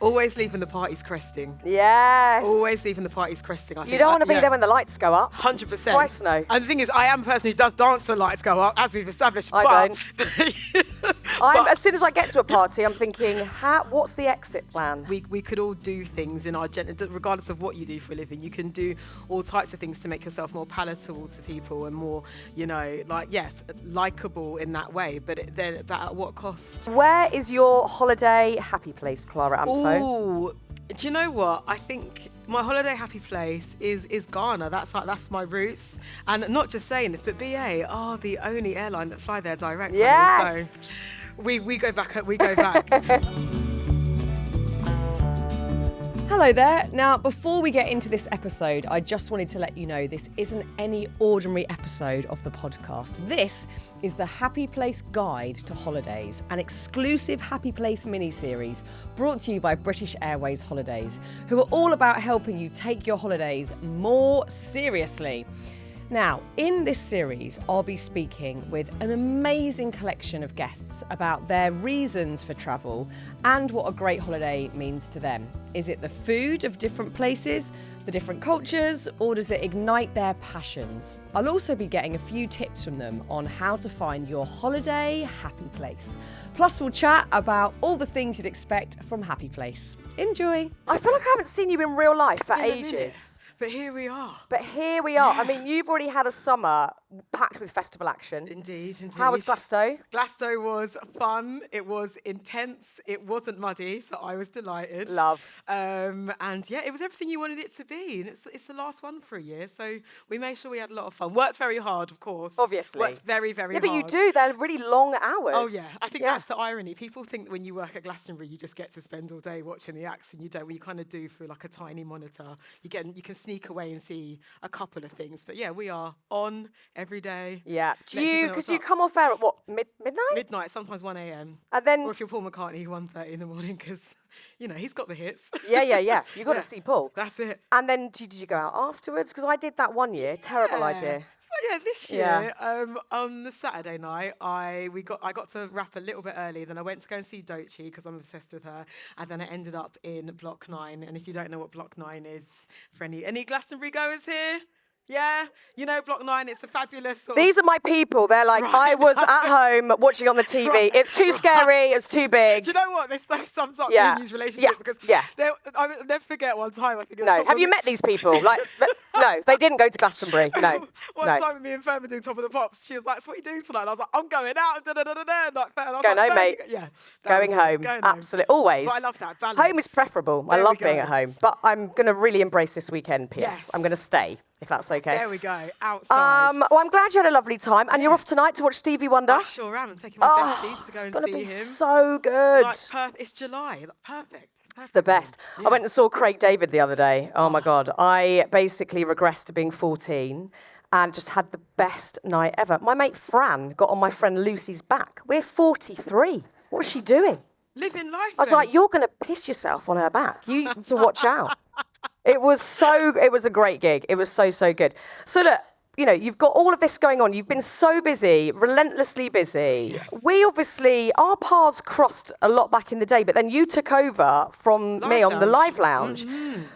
Always leaving the parties cresting. Yes. Always leaving the parties cresting. You don't want to be there when the lights go up. 100%. Christ, no. And the thing is, I am a person who does dance till the lights go up, as we've established. I don't. As soon as I get to a party, I'm thinking, what's the exit plan? We could all do things in our regardless of what you do for a living. You can do all types of things to make yourself more palatable to people and more, likeable in that way. But at what cost? Where is your holiday happy place, Clara Amfo? Ooh, do you know what? I think my holiday happy place is Ghana. That's my roots. And not just saying this, but BA are the only airline that fly there direct. Yes. So we go back. We go back. Hello there. Now, before we get into this episode, I just wanted to let you know this isn't any ordinary episode of the podcast. This is the Happy Place Guide to Holidays, an exclusive Happy Place mini-series brought to you by British Airways Holidays, who are all about helping you take your holidays more seriously. Now, in this series, I'll be speaking with an amazing collection of guests about their reasons for travel and what a great holiday means to them. Is it the food of different places, the different cultures, or does it ignite their passions? I'll also be getting a few tips from them on how to find your holiday happy place. Plus, we'll chat about all the things you'd expect from Happy Place. Enjoy. I feel like I haven't seen you in real life for ages. But here we are. Yeah. I mean, you've already had a summer packed with festival action. Indeed. How was Glasgow? Glasgow was fun. It was intense. It wasn't muddy, so I was delighted. Love. And yeah, it was everything you wanted it to be. And it's the last one for a year, so we made sure we had a lot of fun. Worked very hard, of course. Obviously. Worked very, very hard. Yeah, but you do. They're really long hours. Oh, yeah. I think that's the irony. People think that when you work at Glastonbury, you just get to spend all day watching the acts, and you don't. Well, you kind of do through like a tiny monitor. You can sneak away and see a couple of things. But yeah, we are on every day. Yeah. Do you, because you come off air at what, midnight? Midnight, sometimes 1 a.m. And then, or if you're Paul McCartney, 1:30 in the morning, because, he's got the hits. Yeah. You got to see Paul. That's it. And then did you go out afterwards? Because I did that one year. Terrible idea. So this year, on the Saturday night, I got to wrap a little bit early. Then I went to go and see Doechii because I'm obsessed with her. And then I ended up in Block 9. And if you don't know what Block 9 is, for any Glastonbury goers here? Yeah, Block 9, it's a fabulous sort These are my people. They're like, right. I was at home watching on the TV. Right. It's too scary. It's too big. Do you know what? This sums up Nini's relationship because I will never forget one time. I think. Have you met these people? No, they didn't go to Glastonbury. No. One time, me and Fearne were doing Top of the Pops. She was like, "So what are you doing tonight?" And I was like, "I'm going out." Going home, mate. Yeah, going home. Absolutely, always. But I love that balance. Home is preferable. I love being at home, but I'm going to really embrace this weekend. PS. Yes. I'm going to stay. If that's okay. There we go. Outside. Well, I'm glad you had a lovely time. And you're off tonight to watch Stevie Wonder? I sure am. I'm taking my bestie to go and see him. It's going to be so good. It's July. Perfect. It's the best. Yeah. I went and saw Craig David the other day. Oh, my God. I basically regressed to being 14 and just had the best night ever. My mate Fran got on my friend Lucy's back. We're 43. What is she doing? Living life. I was like, you're going to piss yourself on her back. You need to watch out. It was a great gig. It was so good. So look, you've got all of this going on. You've been so busy, relentlessly busy. Yes. We obviously, our paths crossed a lot back in the day, but then you took over from me on the Live Lounge,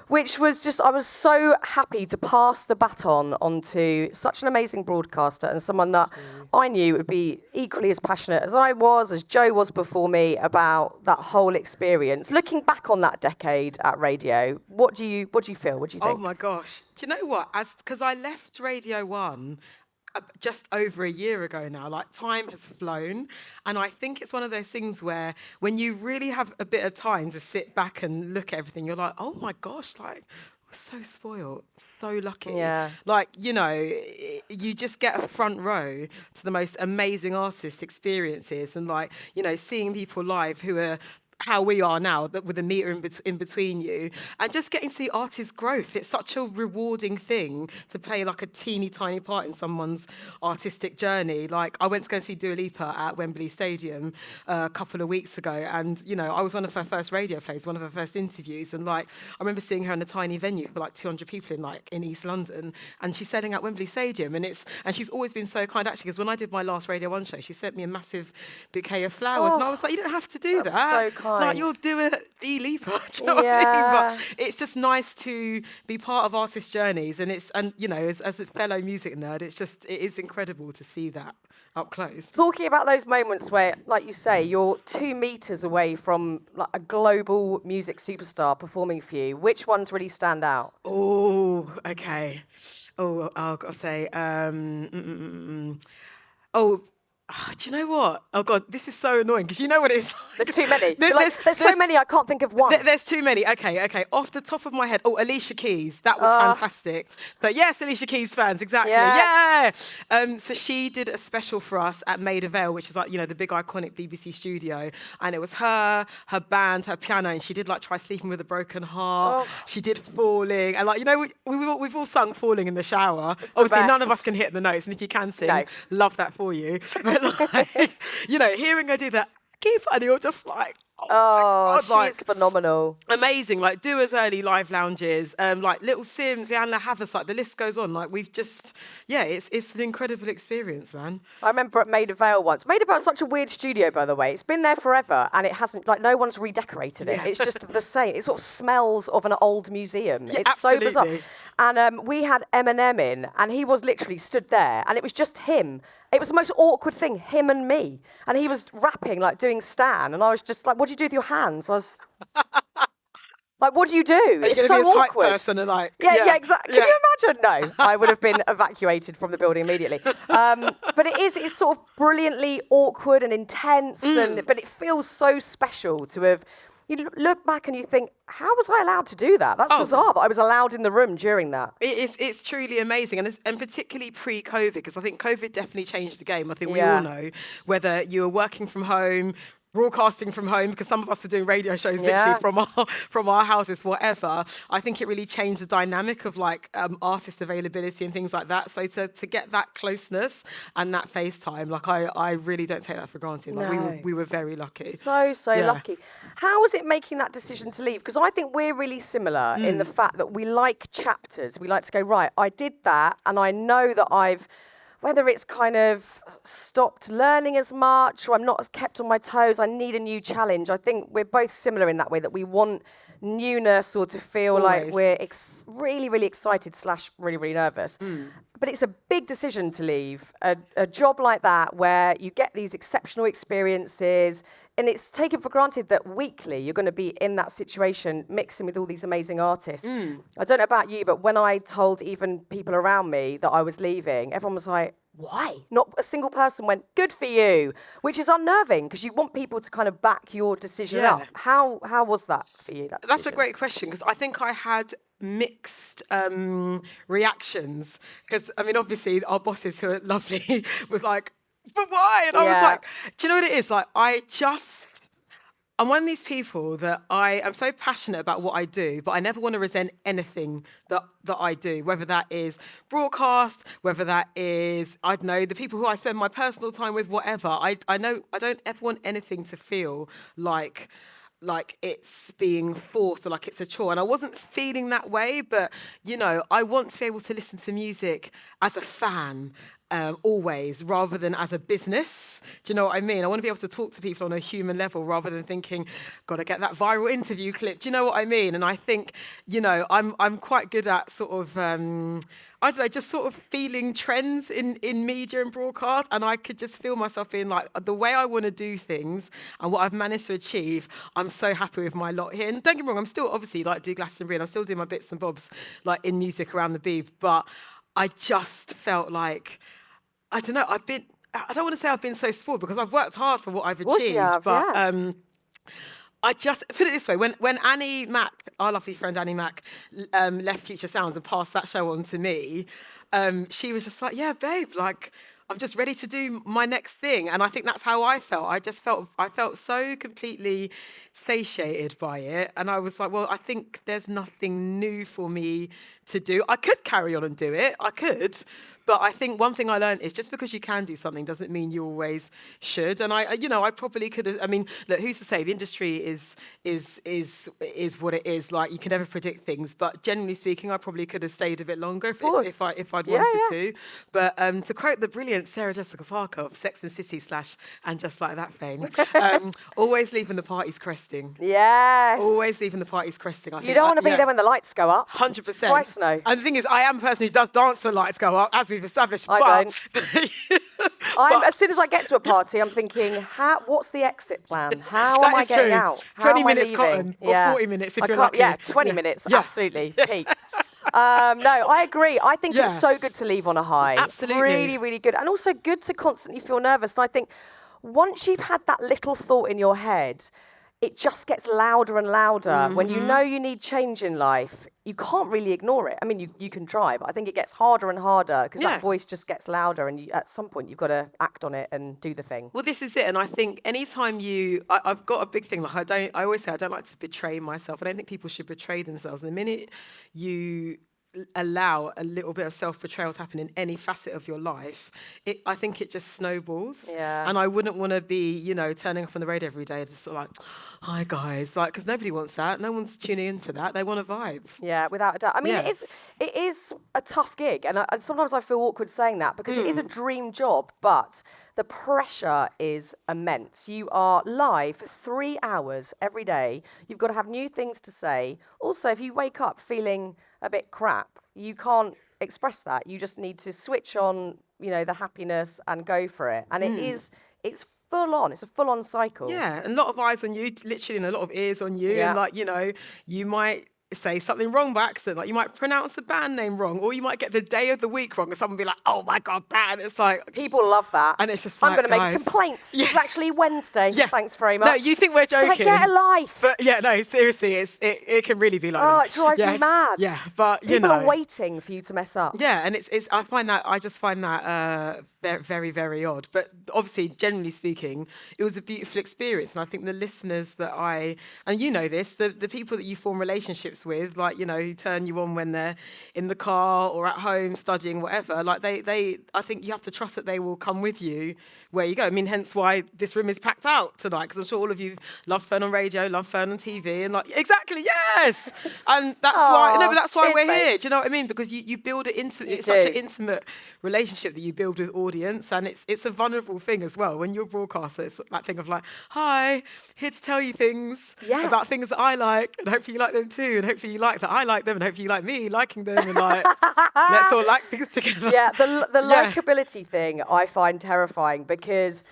which was just, I was so happy to pass the baton onto such an amazing broadcaster and someone that I knew would be equally as passionate as I was, as Joe was before me, about that whole experience. Looking back on that decade at radio, what do you feel? What do you think? Oh my gosh. Do you know what? Because I left Radio 1 just over a year ago now, time has flown. And I think it's one of those things where when you really have a bit of time to sit back and look at everything, you're like, oh my gosh, we're so spoiled, so lucky. Yeah. You just get a front row to the most amazing artist experiences and seeing people live who are how we are now, that with a meter in between you, and just getting to see artists' growth. It's such a rewarding thing to play a teeny tiny part in someone's artistic journey. I went to go and see Dua Lipa at Wembley Stadium a couple of weeks ago, and I was one of her first radio plays, one of her first interviews, and I remember seeing her in a tiny venue for 200 people in East London, and she's selling out Wembley Stadium, and she's always been so kind actually, because when I did my last Radio 1 show, she sent me a massive bouquet of flowers, and I was like, you don't have to do that. So kind. kind. Like, you'll do a believer. Do you know what I mean? But it's just nice to be part of artists' journeys, and you know, as a fellow music nerd, it is incredible to see that up close. Talking about those moments where, like you say, you're 2 meters away from like a global music superstar performing for you, which ones really stand out? Oh, okay. Oh, I've got to say, oh, do you know what? Oh God, this is so annoying because you know what it is. There's too many. There's so many, I can't think of one. There's too many. Okay. Off the top of my head, Alicia Keys. That was fantastic. So yes, Alicia Keys fans, exactly. Yes. Yeah. So she did a special for us at Maida Vale, which is like, you know, the big iconic BBC studio, and it was her band, her piano, and she did like Try Sleeping with a Broken Heart. She did Falling, and like, you know, we've all sung Falling in the shower. Obviously, none of us can hit the notes, and if you can sing, love that for you. But like, you know, hearing her do that, and you're just like, oh my God, she's phenomenal. Amazing. Like, Do As Early live lounges, like Little Sims, Leanne Havas, like the list goes on. Like, we've just, it's an incredible experience, man. I remember at Maida Vale once. Maida Vale's such a weird studio, by the way. It's been there forever, and it hasn't, like, no one's redecorated it. It's just the same. It sort of smells of an old museum. Yeah, it's absolutely. so bizarre. And we had Eminem in, and he was literally stood there, and it was just him. It was the most awkward thing, him and me. And he was rapping, like doing Stan, and I was just like, what do you do with your hands? I was like, what do you do? It's so awkward. Person and like, yeah, exactly. Can you imagine? No, I would have been evacuated from the building immediately. But it's sort of brilliantly awkward and intense, but it feels so special to have. You look back and you think, how was I allowed to do that? That's bizarre that I was allowed in the room during that. It's truly amazing, and particularly pre-COVID, because I think COVID definitely changed the game. I think we all know, whether you were working from home, broadcasting from home, because some of us were doing radio shows literally from our houses, whatever. I think it really changed the dynamic of like artist availability and things like that. So to get that closeness and that FaceTime, like I really don't take that for granted. Like we were very lucky. So lucky. How was it making that decision to leave? Because I think we're really similar in the fact that we like chapters. We like to go, right, I did that, and I know that whether it's kind of stopped learning as much or I'm not as kept on my toes, I need a new challenge. I think we're both similar in that way, that we want newness or to feel like we're really, really excited / really, really nervous. But it's a big decision to leave a job like that where you get these exceptional experiences, and it's taken for granted that weekly you're going to be in that situation mixing with all these amazing artists. I don't know about you, but when I told even people around me that I was leaving, everyone was like, why? Not a single person went, good for you, which is unnerving because you want people to kind of back your decision up. How was that for you? That's a great question, because I think I had mixed reactions, because I mean, obviously our bosses, who are lovely, was like, but why? And I was like, do you know what it is? Like, I'm one of these people that I am so passionate about what I do, but I never want to resent anything that I do, whether that is broadcast, whether that is, I don't know, the people who I spend my personal time with, whatever. I know I don't ever want anything to feel like it's being forced or like it's a chore. And I wasn't feeling that way, but, you know, I want to be able to listen to music as a fan, always, rather than as a business. Do you know what I mean? I want to be able to talk to people on a human level rather than thinking, gotta get that viral interview clip. Do you know what I mean? And I think, you know, I'm quite good at sort of, I don't know, just sort of feeling trends in media and broadcast, and I could just feel myself being like, the way I want to do things and what I've managed to achieve, I'm so happy with my lot here. And don't get me wrong, I'm still obviously like do Glastonbury, and I'm still doing my bits and bobs like in music around the Beeb, but I just felt like, I don't know, I don't want to say I've been so spoiled, because I've worked hard for what I've achieved, I just, put it this way, when Annie Mac, our lovely friend Annie Mac, left Future Sounds and passed that show on to me, she was just like, yeah, babe, like, I'm just ready to do my next thing. And I think that's how I felt. I felt so completely satiated by it. And I was like, well, I think there's nothing new for me to do. I could carry on and do it. I could. But I think one thing I learned is just because you can do something doesn't mean you always should. And I probably could have. I mean, look, who's to say the industry is what it is. Like, you can never predict things. But generally speaking, I probably could have stayed a bit longer if I'd wanted to. But to quote the brilliant Sarah Jessica Parker of Sex and City / and Just Like That fame, always leaving the parties cresting. Yes. Always leaving the parties cresting. You don't want to be there when the lights go up. 100%. Christ no. And the thing is, I am a person who does dance when the lights go up, as we've established. I don't. As soon as I get to a party, I'm thinking, what's the exit plan? How am I getting out? How 20 am I minutes leaving? cotton, or 40 minutes if you're lucky. Yeah, 20 minutes, absolutely, peak. No, I agree. I think it's so good to leave on a high. Absolutely. Really, really good. And also good to constantly feel nervous. And I think once you've had that little thought in your head, it just gets louder and louder. When you know you need change in life, you can't really ignore it. I mean, you can try, but I think it gets harder and harder because that voice just gets louder, and at some point you've got to act on it and do the thing. Well, this is it. And I think anytime I've got a big thing, like I always say I don't like to betray myself. I don't think people should betray themselves. And the minute you allow a little bit of self-betrayal to happen in any facet of your life, I think it just snowballs. Yeah. And I wouldn't want to be, turning up on the radio every day just sort of like, hi guys, like, because nobody wants that. No one's tuning in for that. They want a vibe. Yeah, without a doubt. I mean, it is a tough gig, and sometimes I feel awkward saying that because it is a dream job, but the pressure is immense. You are live for 3 hours every day. You've got to have new things to say. Also, if you wake up feeling a bit crap, you can't express that. You just need to switch on, the happiness and go for it. And it's full on. It's a full on cycle. Yeah, and a lot of eyes on you, literally, and a lot of ears on you. Yeah. And you might say something wrong by accident, like you might pronounce a band name wrong, or you might get the day of the week wrong, and someone be like, "Oh my God, band!" It's like people love that, and it's just I'm like, going to make a complaint. Yes. It's actually Wednesday. Yeah. Thanks very much. No, you think we're joking? Like, get a life. But yeah, no, seriously, it can really be like that. It drives me mad. Yeah, but people are waiting for you to mess up. Yeah, and I just find that very, very odd. But obviously, generally speaking, it was a beautiful experience. And I think the listeners that and you know this, the people that you form relationships with, like, who turn you on when they're in the car or at home studying, whatever, like I think you have to trust that they will come with you where you go. I mean, hence why this room is packed out tonight, because I'm sure all of you love Fearne on radio, love Fearne on TV, and like, exactly, yes! And that's why we're here, do you know what I mean? Because you build it into, it's such an intimate relationship that you build with audience, and it's a vulnerable thing as well. When you're a broadcaster, it's that thing of like, hi, here to tell you things about things that I like, and hopefully you like them too, and hopefully you like that I like them, and hopefully you like me liking them, and like, let's all like things together. Yeah, the likability thing I find terrifying, because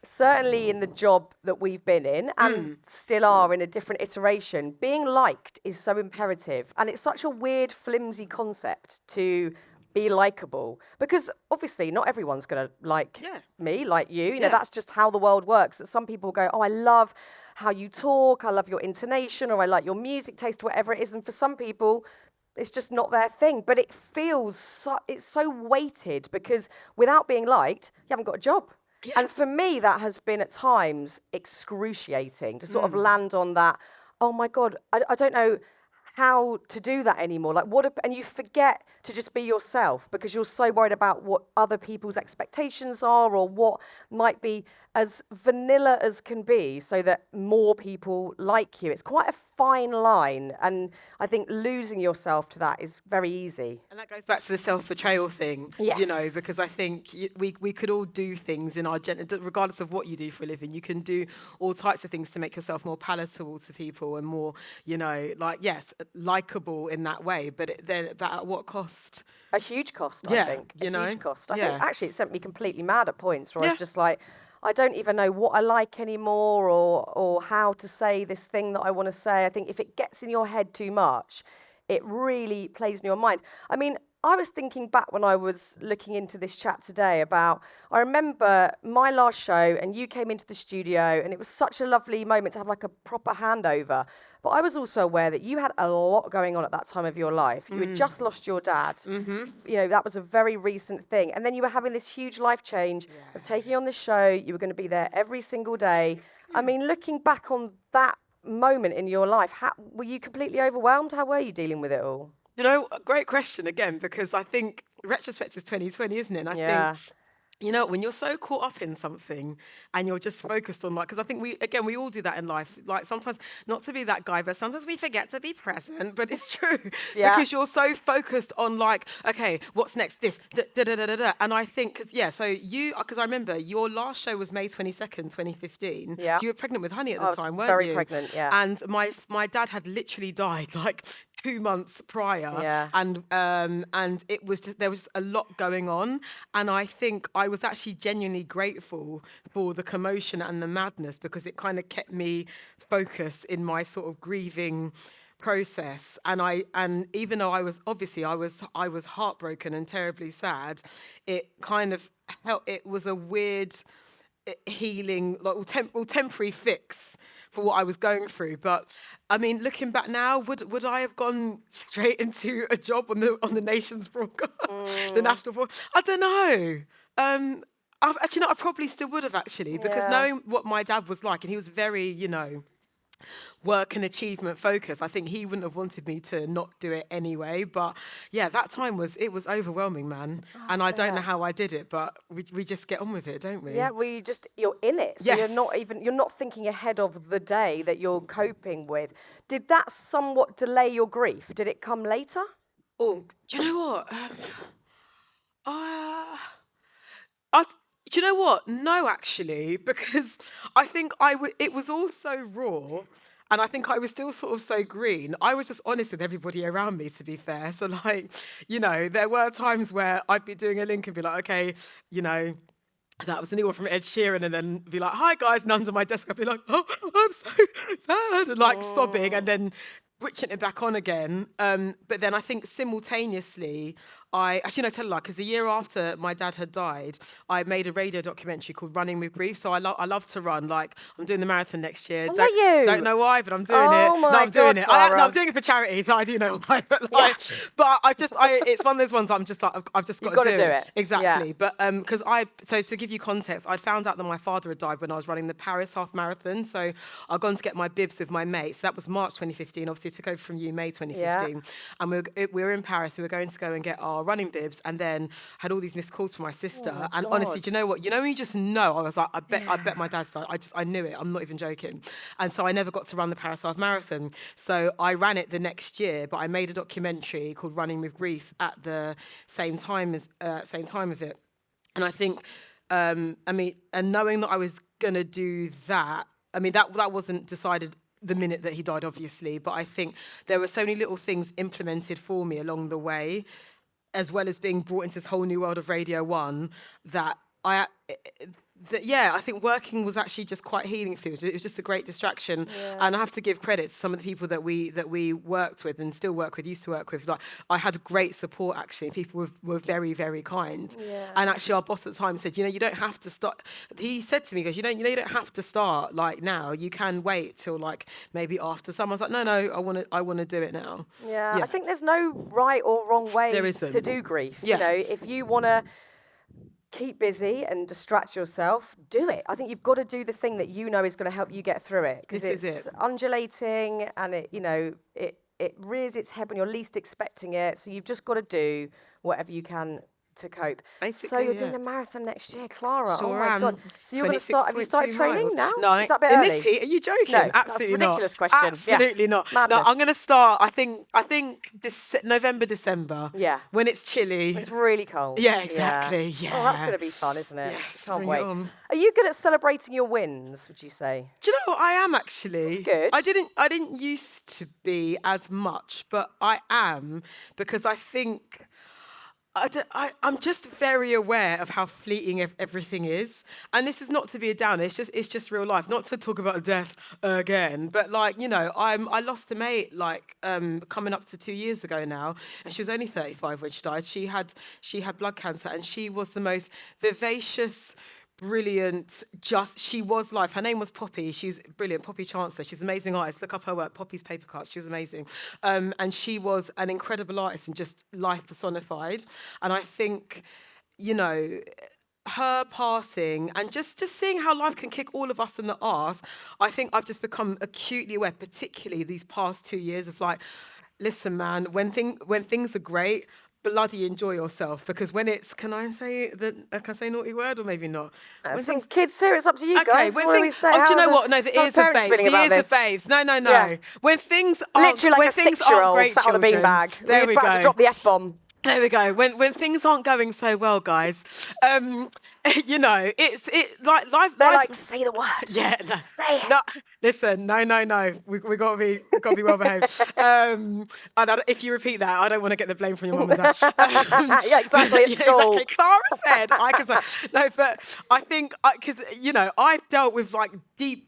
certainly in the job that we've been in and still are in a different iteration, being liked is so imperative, and it's such a weird, flimsy concept to be likable, because obviously not everyone's going to like me, like you. That's just how the world works. That some people go, oh, I love how you talk, I love your intonation, or I like your music taste, whatever it is. And for some people, it's just not their thing. But it feels it's so weighted, because without being liked, you haven't got a job. Yeah. And for me, that has been at times excruciating to sort of land on that. Oh my God, I don't know how to do that anymore. Like, and you forget to just be yourself, because you're so worried about what other people's expectations are, or what might be as vanilla as can be, so that more people like you. It's quite a fine line, and I think losing yourself to that is very easy. And that goes back to the self-betrayal thing, because I think we could all do things in our regardless of what you do for a living. You can do all types of things to make yourself more palatable to people and more, likable in that way. But at what cost? A huge cost, I think. A huge cost. I think actually it sent me completely mad at points where I was just like, I don't even know what I like anymore, or how to say this thing that I want to say. I think if it gets in your head too much, it really plays in your mind. I mean, I was thinking back when I was looking into this chat today I remember my last show, and you came into the studio, and it was such a lovely moment to have like a proper handover. But I was also aware that you had a lot going on at that time of your life. You had just lost your dad. Mm-hmm. That was a very recent thing. And then you were having this huge life change of taking on this show. You were going to be there every single day. I mean, looking back on that moment in your life, were you completely overwhelmed? How were you dealing with it all? A great question again, because I think retrospect is 2020, isn't it? And I Yeah. think, you know, when you're so caught up in something and you're just focused on like, because I think we all do that in life. Like sometimes, not to be that guy, but sometimes we forget to be present. But it's true Yeah. because you're so focused on like, okay, what's next? This, da da da da da. Da. And I think, because I remember your last show was May 22nd, 2015. Yeah. So you were pregnant with Honey at the I was time, weren't very you? pregnant, yeah. And my dad had literally died like 2 months prior, Yeah. and it was just, there was just a lot going on, and I think I was actually genuinely grateful for the commotion and the madness because it kind of kept me focused in my sort of grieving process. And even though I was heartbroken and terribly sad, it kind of helped. It was a weird healing, like temporary fix for what I was going through. But I mean, looking back now, would I have gone straight into a job on the nation's broadcast, the national broadcast? I don't know. I probably still would have actually, because Yeah. knowing what my dad was like, and he was very, work and achievement focused. I think he wouldn't have wanted me to not do it anyway. But yeah, that time was overwhelming, man. And I don't know how I did it, but we just get on with it, don't we? Yeah, you're in it. So Yes. you're not thinking ahead of the day that you're coping with. Did that somewhat delay your grief? Did it come later? Oh, do you know what? Do you know what? No, actually, because I think it was all so raw. And I think I was still sort of so green. I was just honest with everybody around me, to be fair. So, like, there were times where I'd be doing a link and be like, okay, that was a new one from Ed Sheeran, and then be like, hi, guys. And under my desk, I'd be like, oh, I'm so sad, and like sobbing, and then switching it back on again. But then I think simultaneously, tell a lie, because the year after my dad had died, I made a radio documentary called Running with Grief. So I love to run. Like, I'm doing the marathon next year. Don't know why, but I'm doing it. Oh my No, I'm doing God, it. Clara. I'm doing it for charity, so I do know why. But it's one of those ones I'm just like, I've just got to do it. Exactly. Yeah. But so to give you context, I'd found out that my father had died when I was running the Paris half marathon. So I'd gone to get my bibs with my mates. That was March 2015. Obviously, took over from you May 2015. Yeah. And we were in Paris. We were going to go and get our running bibs, and then had all these missed calls from my sister. Oh my and God. honestly, do you know what? You know when you just know? I was like, I bet my dad's died. I knew it. I'm not even joking. And so I never got to run the Paris half marathon. So I ran it the next year, but I made a documentary called Running with Grief at the same time of it. And I think, and knowing that I was gonna do that, that wasn't decided the minute that he died, obviously, but I think there were so many little things implemented for me along the way, as well as being brought into this whole new world of Radio 1, that I think working was actually just quite healing for me. It was just a great distraction. Yeah. And I have to give credit to some of the people that we worked with and still work with, used to work with. Like, I had great support, actually. People were very, very kind. Yeah. And actually our boss at the time said, you don't have to start. He said to me, he goes, you don't have to start like now. You can wait till like maybe after summer. I was like, no, I want to do it now. Yeah, I think there's no right or wrong way There isn't. to do grief. Yeah. If you want to keep busy and distract yourself, do it. I think you've got to do the thing that you know is going to help you get through it, because This it's is it. undulating and it rears its head when you're least expecting it. So you've just got to do whatever you can to cope. Basically, so you're yeah. doing a marathon next year, Clara. Sure oh my am. God. So you're going to start, have you started 26.2 training miles. now? No, Is that a bit in early? this heat, are you joking? No, that's a Absolutely ridiculous not. question. Absolutely Yeah. not. Madness. No, I'm going to start, I think November, December. Yeah. When it's chilly. It's really cold. Yeah, exactly. Yeah. Oh, that's going to be fun, isn't it? Yes, Can't bring wait. it on. Are you good at celebrating your wins, would you say? Do you know what? I am actually. That's good. I didn't used to be as much, but I am, because I think I'm just very aware of how fleeting everything is, and this is not to be a downer. It's just real life. Not to talk about death again, but I lost a mate coming up to 2 years ago now, and she was only 35 when she died. She had blood cancer, and she was the most vivacious, brilliant, she was life. Her name was Poppy. She's brilliant. Poppy Chancellor. She's an amazing artist. Look up her work, Poppy's Paper Cuts. She was amazing. And she was an incredible artist and just life personified. And I think, her passing and just seeing how life can kick all of us in the arse, I think I've just become acutely aware, particularly these past 2 years, of like, listen, man, when things are great, bloody enjoy yourself, because when it's, can I say naughty word or maybe not? I think kids here, it's up to you Okay, guys. when What do we things, say? oh, do How you know are what? No, the how are ears of parents babes. feeling The about ears of this? babes. No. Yeah. When things aren't, Literally like when a things aren't 6-year-old great, sat on a children, beanbag. there We're we about go. to drop the F-bomb. There we go. When things aren't going so well, guys, you know, it's like life. They're life, like, say the word. yeah, no, Say it. no. Listen, no. We gotta be well behaved. And if you repeat that, I don't want to get the blame from your mum and dad. Yeah, exactly. It's exactly. Clara said I can say no, but I think because you know I've dealt with like deep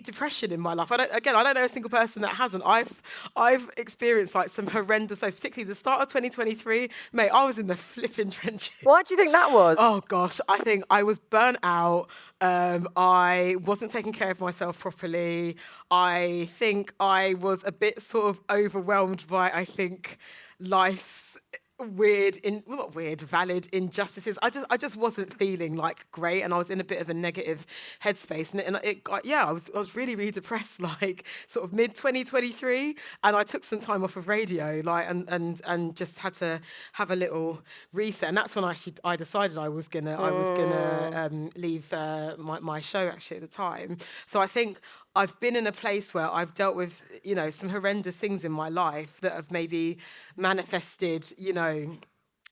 depression in my life. I don't know a single person that hasn't. I've experienced like some horrendous days, particularly the start of 2023. Mate, I was in the flipping trenches. Why do you think that was? Oh gosh, I think I was burnt out. I wasn't taking care of myself properly. I think I was a bit sort of overwhelmed by, I think, life's valid injustices. I just wasn't feeling like great, and I was in a bit of a negative headspace, I was really depressed, like sort of mid 2023, and I took some time off of radio, like and just had to have a little reset, and that's when I decided I was gonna leave my show actually at the time. So I think I've been in a place where I've dealt with, you know, some horrendous things in my life that have maybe manifested, you know,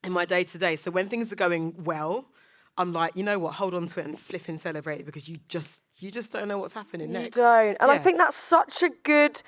in my day-to-day. So when things are going well, I'm like, you know what, hold on to it and flip and celebrate, because you just don't know what's happening next. You don't. And I Yeah. think that's such a good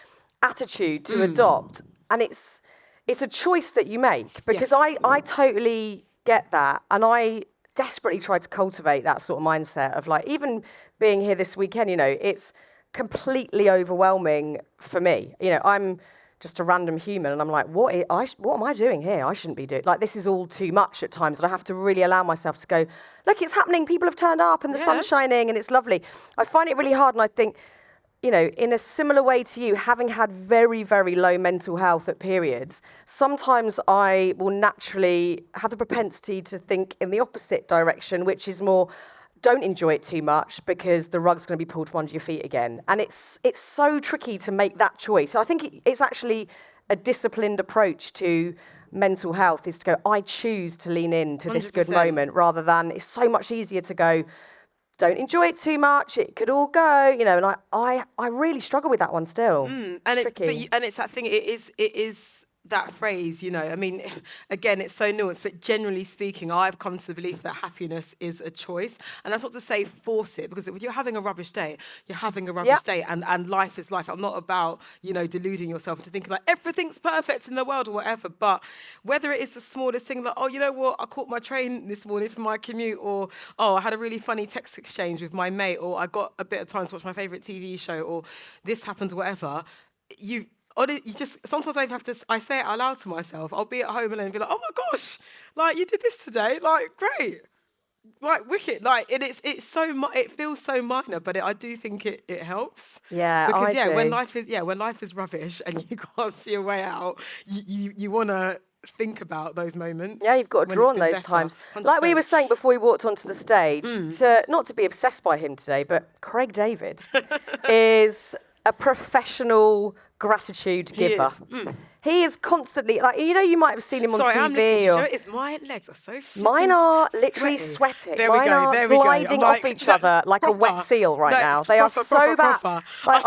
attitude to adopt. And it's a choice that you make, because Yes. I totally get that. And I desperately try to cultivate that sort of mindset of like, even being here this weekend, you know, it's completely overwhelming for me. You know, I'm just a random human, and I'm like, what am I doing here? I shouldn't be doing, like, this is all too much at times, and I have to really allow myself to go, look, it's happening, people have turned up, and the sun's shining, and it's lovely. I find it really hard, and I think, you know, in a similar way to you, having had very, very low mental health at periods, sometimes I will naturally have the propensity to think in the opposite direction, which is more, don't enjoy it too much, because the rug's going to be pulled from under your feet again. And it's so tricky to make that choice. So I think it's actually a disciplined approach to mental health, is to go, I choose to lean into this good 100%. moment, rather than, it's so much easier to go, don't enjoy it too much, it could all go, you know. And I really struggle with that one still. And it's it's tricky. and it's that thing. It is that phrase, you know. I mean, again, it's so nuanced, but generally speaking, I've come to the belief that happiness is a choice, and that's not to say force it, because if you're having a rubbish day, you're having a rubbish day, and life is life. I'm not about, you know, deluding yourself into thinking like everything's perfect in the world or whatever. But whether it is the smallest thing, like, oh, you know what, I caught my train this morning for my commute, or oh, I had a really funny text exchange with my mate, or I got a bit of time to watch my favourite TV show, or this happened, whatever. You just, sometimes I say it out loud to myself. I'll be at home and be like, oh my gosh, like, you did this today, like, great, like, wicked, like, and it feels so minor, but I do think it helps. Yeah, because I do. when life is rubbish and you can't see a way out, you want to think about those moments. Yeah, you've got to when draw it's on been those better. times. Like we 100%. were saying before we walked onto the stage, not to be obsessed by him today, but Craig David is a professional gratitude giver. He is constantly, like, you know, you might have seen him on Sorry, TV. I'm listening. My legs are so Mine are flipping literally sweating. There we Mine go. are There we go. gliding I'm off each other like a wet seal right now. They are so bad. Proper. Like,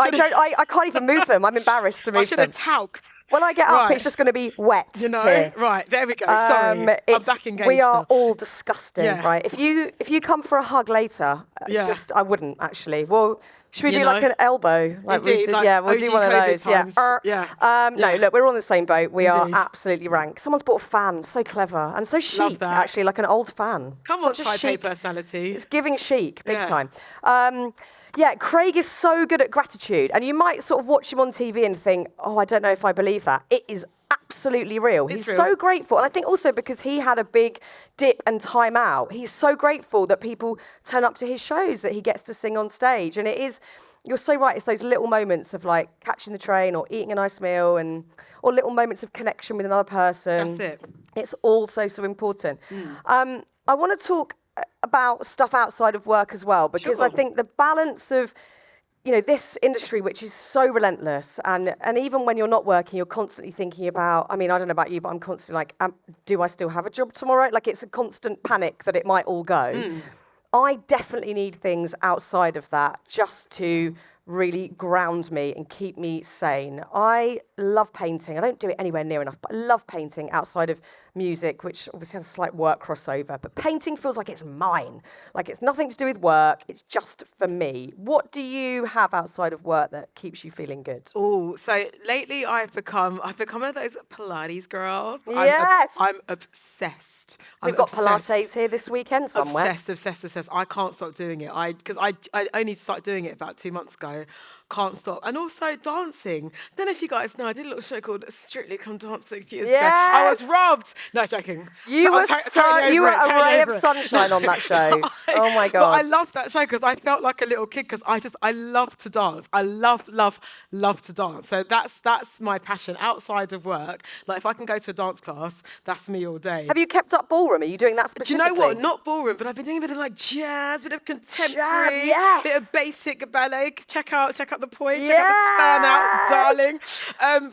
I can't even move them. I'm embarrassed to I move should them. have talked. When I get up, Right. it's just going to be wet. You know, here. right? There we go. Sorry, I'm back engaged. We are now. all disgusting, Yeah. right? If you come for a hug later, it's Yeah. just, I wouldn't actually. Well, should we You do like know? an elbow? Like we Indeed, did, like yeah, we'll OG do one of COVID those. times. Yeah. Yeah. No, Yeah. look, we're all in the same boat. We Indeed. are absolutely rank. Someone's bought a fan, so clever and so chic, that. actually, like an old fan. Come on, Such a type A chic. personality. It's giving chic, big Yeah. time. Yeah, Craig is so good at gratitude, and you might sort of watch him on TV and think, oh, I don't know if I believe that. It is absolutely real. It's He's real. so grateful, and I think also because he had a big dip and time out, he's so grateful that people turn up to his shows, that he gets to sing on stage, and it is. You're so right. It's those little moments of like catching the train or eating a nice meal, or little moments of connection with another person. That's it. It's all so important. I want to talk about stuff outside of work as well, because I Sure. think the balance of this industry, which is so relentless, and even when you're not working, you're constantly thinking about, I mean, I don't know about you, but I'm constantly like, do I still have a job tomorrow? Like, it's a constant panic that it might all go. I definitely need things outside of that just to really ground me and keep me sane. I love painting. I don't do it anywhere near enough, but I love painting outside of music, which obviously has a slight work crossover. But painting feels like it's mine. Like it's nothing to do with work. It's just for me. What do you have outside of work that keeps you feeling good? Oh, so lately I've become one of those Pilates girls. Yes. I'm obsessed. We've got Pilates here this weekend somewhere. Obsessed. I can't stop doing it. Because I only started doing it about 2 months ago. Can't stop. And also dancing. I don't know if you guys know, I did a little show called Strictly Come Dancing a few years ago. I was robbed. No, joking. You were a ray of sunshine on that show. Oh my God. But I love that show because I felt like a little kid because I love to dance. I love to dance. So that's my passion outside of work. Like if I can go to a dance class, that's me all day. Have you kept up ballroom? Are you doing that specifically? Do you know what? Not ballroom, but I've been doing a bit of like jazz, a bit of contemporary, bit of basic ballet. Check out the point. Check out the turnout, darling.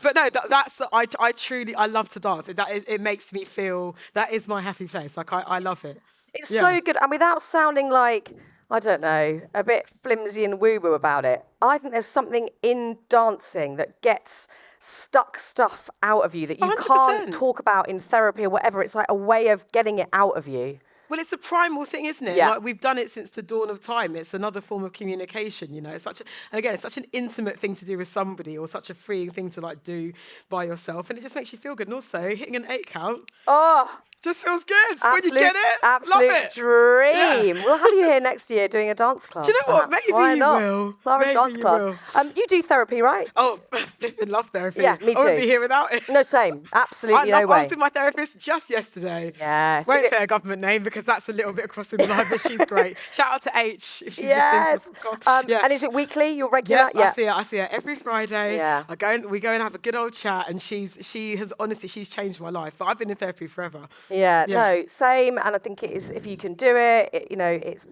But no, that's I love to dance. It makes me feel that is my happy place. Like I love it. It's so good, and without sounding like, I don't know, a bit flimsy and woo-woo about it, I think there's something in dancing that gets stuck stuff out of you that you 100%. Can't talk about in therapy or whatever. It's like a way of getting it out of you. Well, it's a primal thing, isn't it? Yeah. Like we've done it since the dawn of time. It's another form of communication, It's it's such an intimate thing to do with somebody, or such a freeing thing to like do by yourself, and it just makes you feel good. And also hitting an 8 count. Oh. Just feels good when you get it. Absolute Love it. dream. Yeah. We'll have you here next year doing a dance class. Do you know what? Maybe Why you not? will. Clara's dance class. You do therapy, right? Oh, I love therapy. Yeah, me too. I wouldn't be here without it. No, same. Absolutely no way. I was with my therapist just yesterday. Yes. Won't say a government name because that's a little bit crossing the line, but she's great. Shout out to H if she's listening to this podcast. And is it weekly? You're regular? Yeah, I see her every Friday. Yeah. We go and have a good old chat, and she's changed my life. But I've been in therapy forever. Yeah. No, same. And I think it is, if you can do it, it's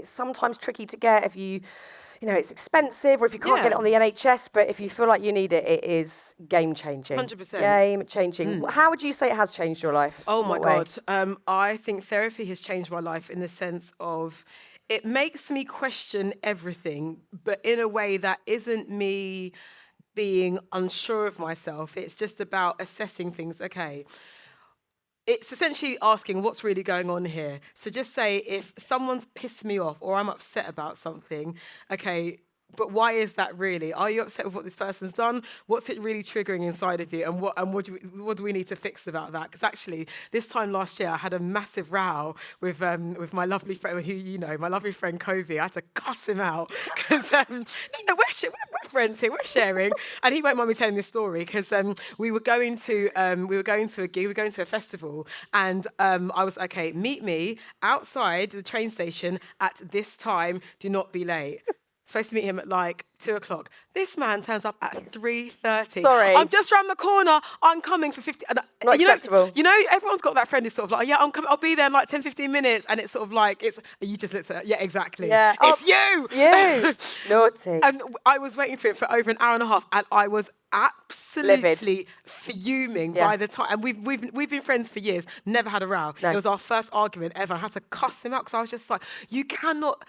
sometimes tricky to get if you it's expensive, or if you can't get it on the NHS, but if you feel like you need it, it is game-changing. 100%. Game-changing. How would you say it has changed your life? Oh my God. I think therapy has changed my life in the sense of it makes me question everything, but in a way that isn't me being unsure of myself. It's just about assessing things. Okay. It's essentially asking what's really going on here. So just say if someone's pissed me off or I'm upset about something, okay, but why is that really? Are you upset with what this person's done? What's it really triggering inside of you? And what do we need to fix about that? Because actually, this time last year, I had a massive row with my lovely friend, my lovely friend Covey. I had to cuss him out because we're friends here, we're sharing, and he won't mind me telling this story because we were going to a gig, we were going to a festival, and I was okay. Meet me outside the train station at this time. Do not be late. Supposed to meet him at like 2:00. This man turns up at 3:30. Sorry. I'm just round the corner. I'm coming for 50. Not acceptable. Everyone's got that friend who's sort of like, yeah, I'm coming. I'll be there in like 10, 15 minutes. And it's sort of like, you just looked at, yeah, exactly. Yeah. It's you. You. Naughty. And I was waiting for him for over an hour and a half, and I was absolutely fuming by the time. And we've been friends for years, never had a row. No. It was our first argument ever. I had to cuss him out because I was just like, you cannot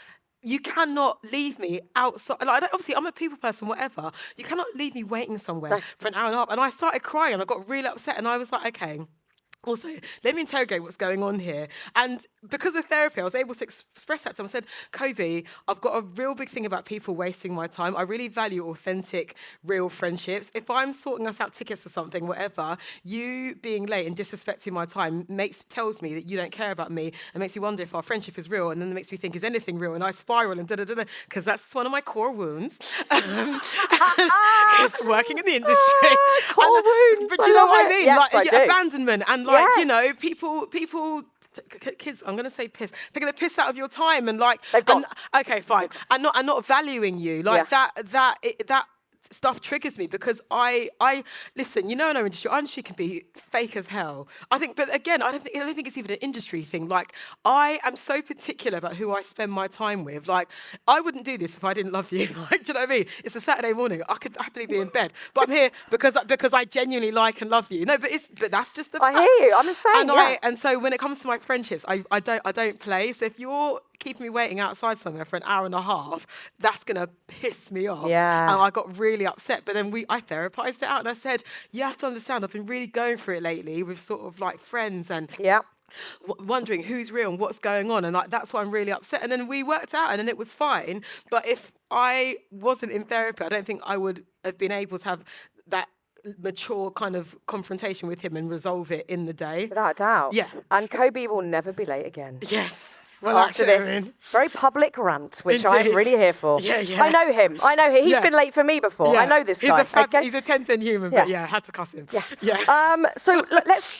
leave me outside. Like, obviously, I'm a people person, whatever. You cannot leave me waiting somewhere for an hour and a half. And I started crying. I got really upset. And I was like, okay, also, let me interrogate what's going on here. And because of therapy, I was able to express that to him. I said, Covey, I've got a real big thing about people wasting my time. I really value authentic, real friendships. If I'm sorting us out tickets for something, whatever, you being late and disrespecting my time tells me that you don't care about me and makes me wonder if our friendship is real. And then it makes me think, is anything real? And I spiral and da-da-da-da, because that's one of my core wounds. Because working in the industry. Core wounds. But do you know what I mean? Yes, I do. Abandonment and people, kids, I'm going to say piss. They're going to piss out of your time and like, okay, fine. And not valuing you like that stuff triggers me because I listen, in our industry can be fake as hell. I think, but again, I don't think it's even an industry thing. Like, I am so particular about who I spend my time with. Like, I wouldn't do this if I didn't love you. Like, do you know what I mean? It's a Saturday morning. I could happily be in bed, but I'm here because I genuinely like and love you. No, but that's just the fact. I hear you. I'm just saying. And so when it comes to my friendships, I don't play. So if you're keeping me waiting outside somewhere for an hour and a half, that's gonna piss me off. Yeah. And I got really upset. But then I therapized it out and I said, you have to understand, I've been really going through it lately with sort of like friends and wondering who's real and what's going on. And like, that's why I'm really upset. And then we worked out and then it was fine. But if I wasn't in therapy, I don't think I would have been able to have that mature kind of confrontation with him and resolve it in the day. Without a doubt. Yeah. And Kobe will never be late again. Yes. Well, after this very public rant, which I'm Indeed. really here for. Yeah. I know him. He's been late for me before. I know this guy. He's a 10-10 human, but had to cuss him. Yeah. So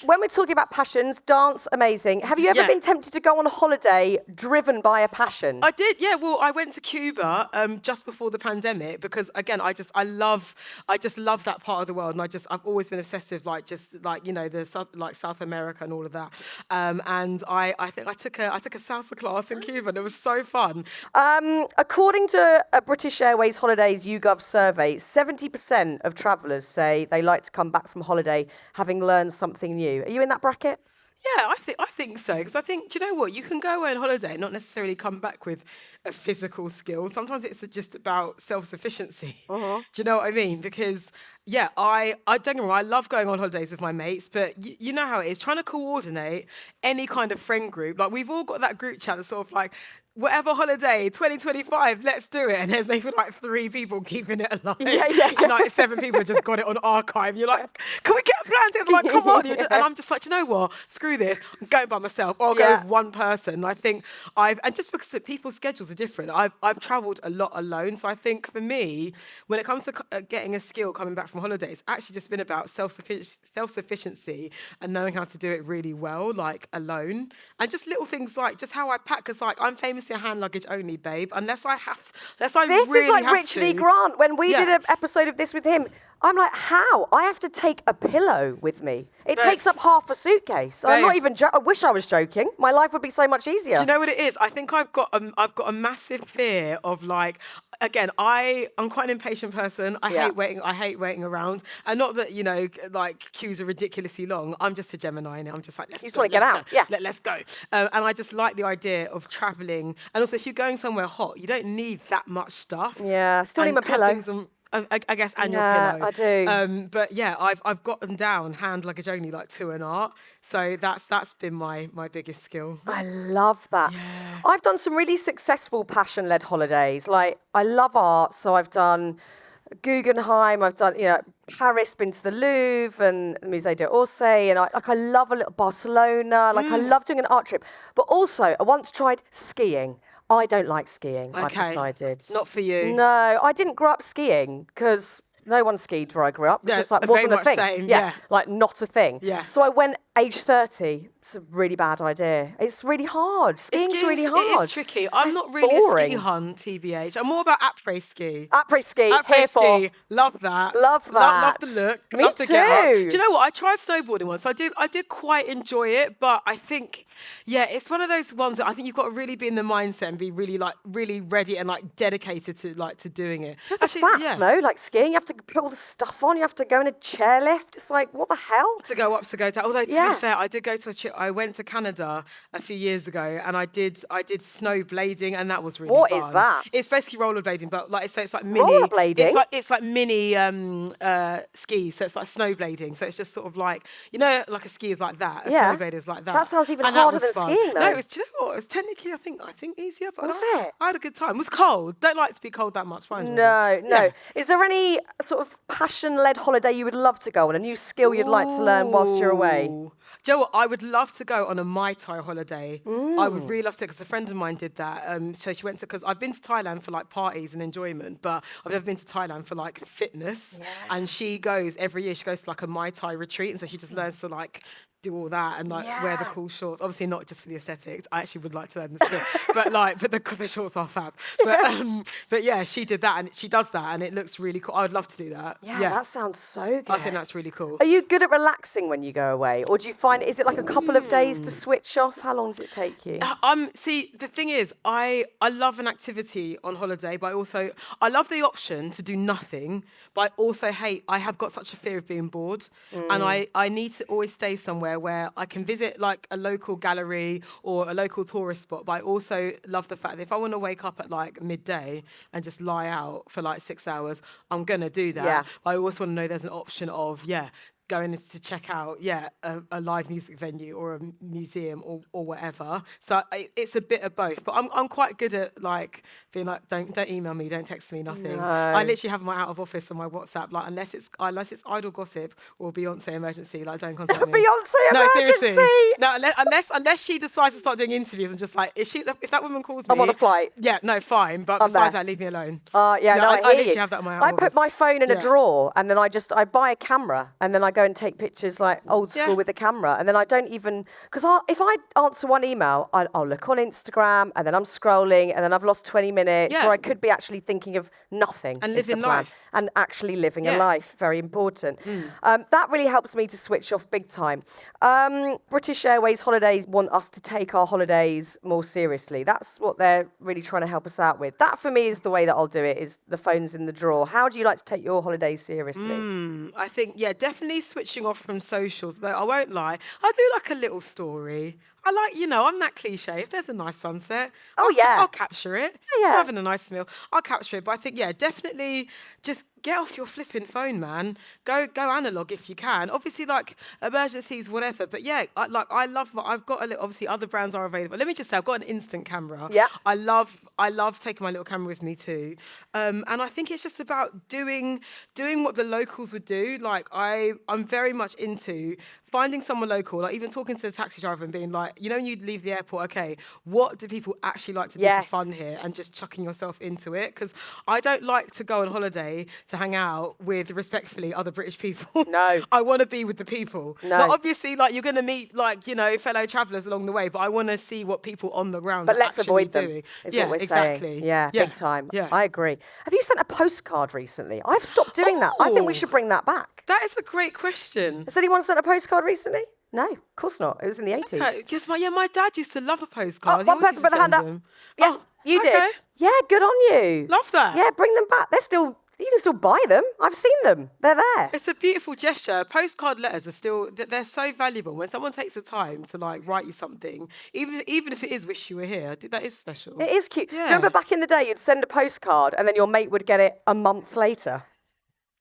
when we're talking about passions, dance, amazing. Have you ever been tempted to go on a holiday driven by a passion? I did, yeah. Well, I went to Cuba just before the pandemic because, again, I just love that part of the world, and I've always been obsessed with the South America and all of that. And I think I took a salsa class in Cuba, and it was so fun. According to a British Airways Holidays YouGov survey, 70% of travellers say they like to come back from holiday having learned something new. Are you in that bracket? Yeah, I think so. Because I think, do you know what? You can go away on holiday and not necessarily come back with a physical skill. Sometimes it's just about self-sufficiency. Do you know what I mean? Because, I don't get me wrong, I love going on holidays with my mates, but you know how it is, trying to coordinate any kind of friend group. Like, we've all got that group chat that's sort of like, whatever holiday, 2025, let's do it. And there's maybe like 3 people keeping it alive. And like 7 people just got it on archive. You're like, can we get a plan together? Like, come on. And I'm just like, you know what? Screw this. I'm going by myself. Or I'll go with one person. I think and just because people's schedules are different, I've traveled a lot alone. So I think for me, when it comes to getting a skill coming back from holidays, it's actually just been about self-sufficiency and knowing how to do it really well, like alone. And just little things like just how I pack, because like I'm famously a hand luggage only, babe. Unless I This really is like have Rich Lee to. Grant. When we did an episode of this with him, I'm like, how? I have to take a pillow with me. It takes up half a suitcase. I'm not even I wish I was joking. My life would be so much easier. Do you know what it is? I think I've got a massive fear of like, again, I'm quite an impatient person. I hate waiting around. And not that, like queues are ridiculously long. I'm just a Gemini and I'm just like, let's want to get out. Yeah. Let's go. And I just like the idea of traveling. And also if you're going somewhere hot, you don't need that much stuff. Yeah, still need my pillow. I guess, and your pillow. I do. But I've gotten down hand luggage only like to an art. So that's been my biggest skill. I love that. Yeah. I've done some really successful passion-led holidays. Like, I love art, so I've done Guggenheim, I've done, Paris, been to the Louvre and the Musée d'Orsay, and I love a little Barcelona. Like, I love doing an art trip. But also, I once tried skiing. I don't like skiing, I've decided. Not for you. No, I didn't grow up skiing because no one skied where I grew up. It's just like wasn't a thing. Same, yeah. Like not a thing. Yeah. So I went age 30. It's a really bad idea. It's really hard. Skiing's really hard. It is tricky. I'm not really boring. a ski hun, TBH. I'm more about après ski. Après ski, Après here for. ski. Love that. Love that. Love the look. Me love to get up. too. Do you know what? I tried snowboarding once. I did quite enjoy it, but I think, it's one of those ones that I think you've got to really be in the mindset and be really ready and like dedicated to doing it. It's a fact, no? Like skiing, you have to put all the stuff on. You have to go in a chairlift. It's like, what the hell? To go up, to go down. Although to be fair, I did go to a trip. I went to Canada a few years ago, and I did snowblading, and that was really fun. What is that? It's basically rollerblading, but it's like mini. Rollerblading? It's like mini skis, so it's like snowblading. So it's just sort of like like a ski is like that. A snowblader is like that. That sounds even And harder that was than fun. skiing, though. No, do you know what? It's technically I think easier, but Was it? I had a good time. It was cold. Don't like to be cold that much. Fine. No. Yeah. Is there any sort of passion-led holiday you would love to go on, a new skill you'd like to learn whilst you're away? Do you know what? I would love to go on a Mai Tai holiday. I would really love to, because a friend of mine did that. So she went to, because I've been to Thailand for like parties and enjoyment, but I've never been to Thailand for like fitness. Yeah. And she goes every year. She goes to like a Mai Tai retreat, and so she just learns to like do all that and like wear the Yeah. cool shorts. Obviously not just for the aesthetics. I actually would like to learn the skill, but the shorts are fab. But yeah, she did that and she does that and it looks really cool. I would love to do that. Yeah, that sounds so good. I think that's really cool. Are you good at relaxing when you go away? Or do you find, is it like a couple of days to switch off? How long does it take you? See, the thing is, I love an activity on holiday, but I love the option to do nothing, but I also I have got such a fear of being bored. And I need to always stay somewhere where I can visit like a local gallery or a local tourist spot, but I also love the fact that if I want to wake up at like midday and just lie out for like 6 hours, I'm going to do that. Yeah. But I also want to know there's an option of, going to check out, a live music venue or a museum or whatever. So it's a bit of both. But I'm quite good at like being like, don't email me, don't text me, nothing. No. I literally have my out of office on my WhatsApp, like unless it's idle gossip or Beyonce emergency, like don't contact me. Beyonce No, emergency! seriously. No, unless she decides to start doing interviews, I'm just like, if that woman calls me, I'm on a flight. Yeah, no, fine. But I'm besides there. that, leave me alone. I literally have that on my out I of put office. my phone in a Yeah. drawer and then I buy a camera and then I go and take pictures like old school Yeah. with the camera and then I don't even, because if I answer one email, I'll look on Instagram and then I'm scrolling and then I've lost 20 minutes Yeah. where I could be actually thinking of nothing. And is the living plan. life. And actually living a Yeah. life, very important. That really helps me to switch off big time. British Airways Holidays want us to take our holidays more seriously. That's what they're really trying to help us out with. That for me is the way that I'll do it, is the phone's in the drawer. How do you like to take your holidays seriously? I think, definitely switching off from socials, though I won't lie. I do like a little story. I like, I'm that cliche. If there's a nice sunset, I'll capture it. Yeah. I'm having a nice meal, I'll capture it. But I think, definitely just get off your flipping phone, man. Go analog if you can. Obviously, like emergencies, whatever. But I love. I've got a little. Obviously, other brands are available. Let me just say, I've got an instant camera. Yeah. I love taking my little camera with me too. And I think it's just about doing what the locals would do. Like I'm very much into finding someone local, like even talking to the taxi driver and being like, when you leave the airport, okay, what do people actually like to do for fun here? And just chucking yourself into it. Because I don't like to go on holiday to hang out with, respectfully, other British people. No. I want to be with the people. No. Like, obviously, like you're going to meet fellow travellers along the way, but I want to see what people on the ground But are let's actually avoid them, doing. is what we're saying. Yeah, big time. Yeah. I agree. Have you sent a postcard recently? I've stopped doing that. I think we Oh. should bring that back. That is a great question. Has anyone sent a postcard recently? No, of course not. It was in the 80s. Okay, yes, my dad used to love a postcard. He One always person used to put a hand send up. them. Yeah, you okay. did. Yeah, good on you. Love that. Yeah, bring them back. You can still buy them. I've seen them. They're there. It's a beautiful gesture. Postcard letters are still, they're so valuable. When someone takes the time to like write you something, even if it is wish you were here, that is special. It is cute. Do you Yeah. remember back in the day, you'd send a postcard and then your mate would get it a month later?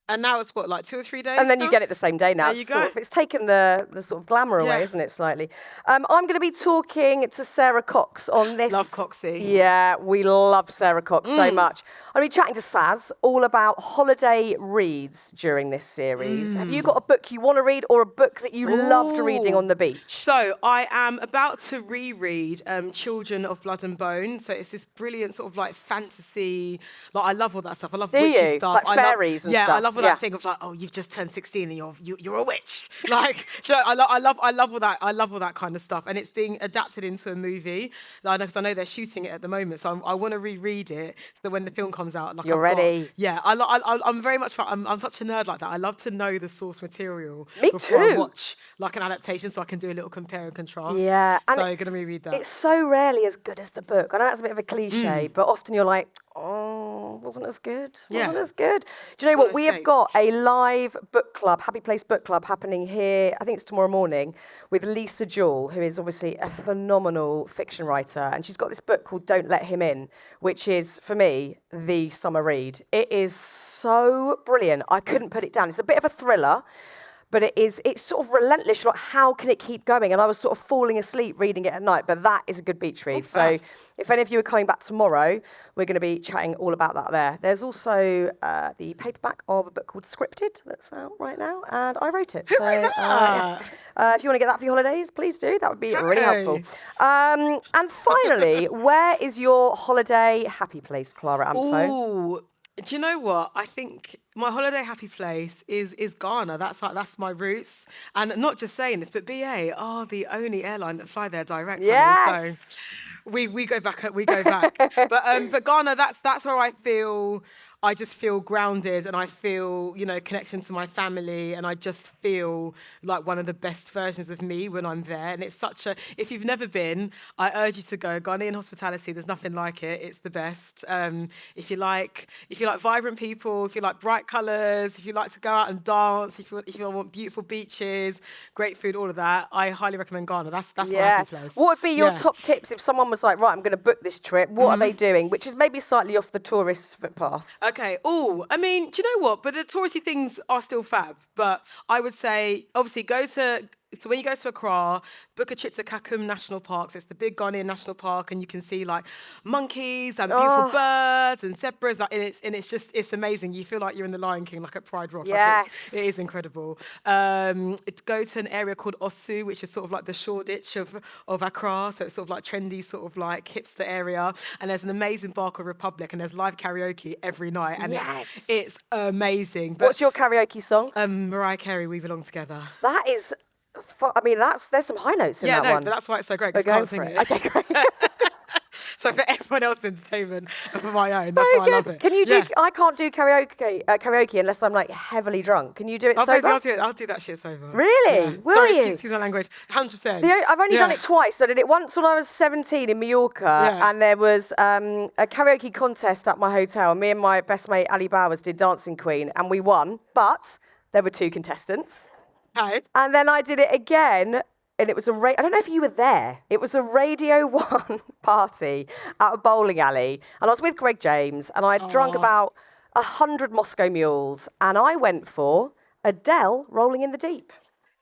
And now it's what, like 2 or 3 days? And then you now? get it the same day now. There you go. It's taken the sort of glamour away, Yeah. isn't it, slightly? I'm going to be talking to Sarah Cox on this. Love Coxie. Yeah, we love Sarah Cox so much. I'm going to be chatting to Saz all about holiday reads during this series. Have you got a book you want to read or a book that you loved reading on the beach? So I am about to reread Children of Blood and Bone. So it's this brilliant sort of like fantasy. Like I love all that stuff. I love Do witchy you? stuff. Like fairies and yeah, stuff. I love all Yeah. that thing of like, oh, you've just turned 16 and you're a witch. Like, do you know, I love all that. I love all that kind of stuff. And it's being adapted into a movie. Because I know they're shooting it at the moment. So I want to reread it so that when the film comes out, like You're I've got- ready. yeah, I'm very much. I'm such a nerd like that. I love to know the source material Me before I too. watch like an adaptation, so I can do a little compare and contrast. Yeah, and so I'm gonna reread that. It's so rarely as good as the book. I know that's a bit of a cliche, but often you're like, oh, wasn't as good. Wasn't Yeah. as good. Do you know what? What a We have mistake. got a live book club, Happy Place Book Club, happening here, I think it's tomorrow morning, with Lisa Jewell, who is obviously a phenomenal fiction writer. And she's got this book called Don't Let Him In, which is, for me, the summer read. It is so brilliant. I couldn't put it down. It's a bit of a thriller, but it's sort of relentless. You're like, how can it keep going? And I was sort of falling asleep reading it at night, but that is a good beach read. So if any of you are coming back tomorrow, we're going to be chatting all about that there. There's also the paperback of a book called Scripted that's out right now, and I wrote it. So yeah. If you want to get that for your holidays, please do. That would be really helpful. And finally, where is your holiday happy place, Clara Amfo? Ooh, Do you know what? I think my holiday happy place is Ghana. That's my roots. And not just saying this, but BA are the only airline that fly there direct. Honey. Yes. So we go back. But Ghana, that's where I just feel grounded, and I feel, connection to my family, and I just feel like one of the best versions of me when I'm there. And it's if you've never been, I urge you to go. Ghanaian hospitality, there's nothing like it. It's the best. If you like vibrant people, if you like bright colours, if you like to go out and dance, if you want beautiful beaches, great food, all of that, I highly recommend Ghana. That's my happy place. What would be your top tips if someone was like, right, I'm going to book this trip? What are they doing? Which is maybe slightly off the tourist footpath. Okay. Oh, I mean, do you know what? But the touristy things are still fab. But I would say, obviously, so when you go to Accra, book a trip to Kakum National Park. So it's the big Ghanaian national park, and you can see like monkeys and beautiful birds and zebras. It's amazing. You feel like you're in the Lion King, like at Pride Rock. Yes. It is incredible. Go to an area called Osu, which is sort of like the Shoreditch of Accra. So it's sort of like trendy, sort of like hipster area. And there's an amazing bar called Republic, and there's live karaoke every night. And it's amazing. But, what's your karaoke song? Mariah Carey, We Belong Together. That is... there's some high notes in that one. But that's why it's so great, because I can't sing it. Okay, great. So for everyone else's entertainment and for my own, that's why I love it. Can you do? I can't do karaoke unless I'm like heavily drunk. Can you do it sober? I'll do that shit sober. Really? Will you? Excuse my language. 100%. I've only done it twice. I did it once when I was 17 in Mallorca, and there was a karaoke contest at my hotel. And me and my best mate Ali Bowers did Dancing Queen, and we won. But there were 2 contestants. Hi. And then I did it again, and it was I don't know if you were there. It was a Radio 1 party at a bowling alley, and I was with Greg James, and I'd drunk about 100 Moscow Mules, and I went for Adele, Rolling in the Deep.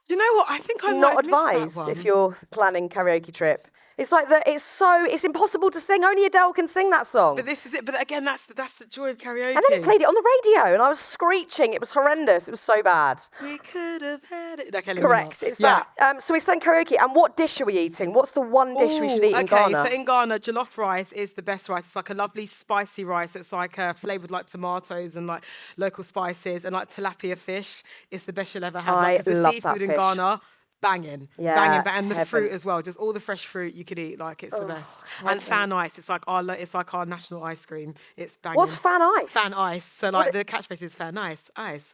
You know what? I think I'm not advised if you're planning karaoke trip. It's like it's impossible to sing. Only Adele can sing that song. But this is it. But again, that's the joy of karaoke. And then he played it on the radio, and I was screeching. It was horrendous. It was so bad. We could have had it. Okay, correct. It's that. So we sang karaoke. And what dish are we eating? What's the one dish we should eat in Ghana? So in Ghana, jollof rice is the best rice. It's like a lovely spicy rice. It's like flavoured with like tomatoes and like local spices, and like tilapia fish. It's the best you'll ever have. I love seafood that fish. in Ghana. Banging, and the fruit as well. Just all the fresh fruit you could eat, like it's the best. And fan ice, it's like our national ice cream. It's banging. What's fan ice? Fan ice. So like the catchphrase is fan ice, ice.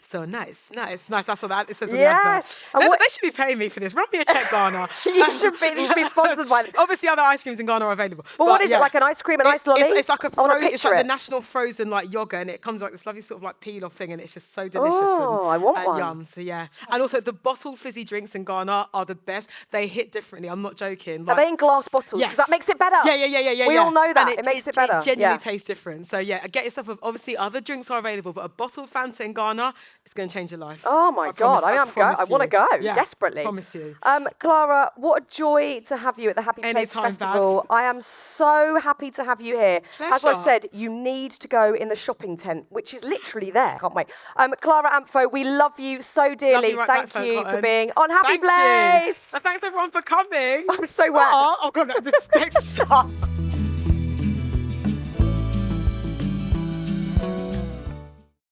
So nice. That's what that it says in the advert. They should be paying me for this. Run me a check, Ghana. You should be sponsored by them. Obviously, other ice creams in Ghana are available. But what is it? Like an ice cream, an ice lolly? It's like it's like the national frozen like yogurt, and it comes like this lovely sort of like peel off thing, and it's just so delicious. I want one. Yum. So yeah, and also the bottled fizzy drinks in Ghana are the best. They hit differently. I'm not joking. Are they in glass bottles? Yes. Because that makes it better. Yeah. We all know that. And it makes it better. It genuinely tastes different. So yeah, get yourself obviously other drinks are available, but a bottled Fanta in Ghana is going to change your life. Oh my God. I want to go desperately. Promise you. Clara, what a joy to have you at the Happy Place Festival. I am so happy to have you here. Pleasure. As I said, you need to go in the shopping tent, which is literally there. Can't wait. Clara Amfo, we love you so dearly. Thank you for being on Happy Place. Thanks everyone for coming. I'm so wet. Oh God, this is stop.